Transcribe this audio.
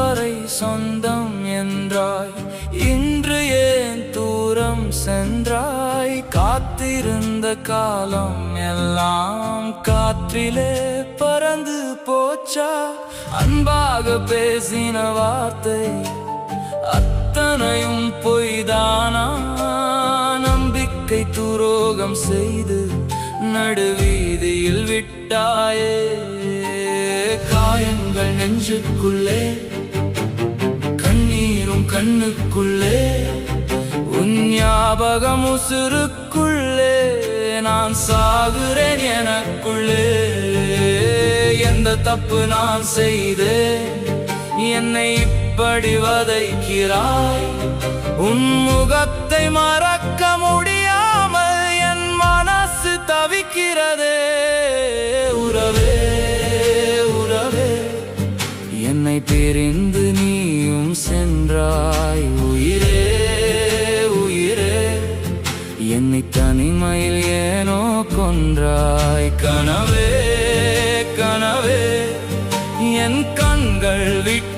வரை சொந்தம் என்றாய், இன்று ஏன் தூரம் சென்றாய்? காத்திருந்த காலம் எல்லாம் காற்றிலே பறந்து போச்சா? அன்பாக பேசின வார்த்தை அத்தனையும் பொய்தானா? நம்பிக்கை துரோகம் செய்து நடுவீதியில் விட்டாயே. காயங்கள் நெஞ்சுக்குள்ளே, கண்ணீரும் கண்ணுக்குள்ளே, உன் ஞாபகம் உசுருக்குள்ளே, நான் சாகுறேன் எனக்குள்ளே. எந்த தப்பு நான் செய்தேன், என்னை இப்படி வதைக்கிறாய்? உன் முகத்தை மறக்க முடியாமல் என் மனசு தவிக்கிறதே. உறவே உறவே, என்னை பிரிந்து நீயும் சென்றாய். உயிரே உயிரே, என்னை தனிமையில் ஏனோ கொன்றாய். கனவே கனவே, என் கண்கள் விட்டு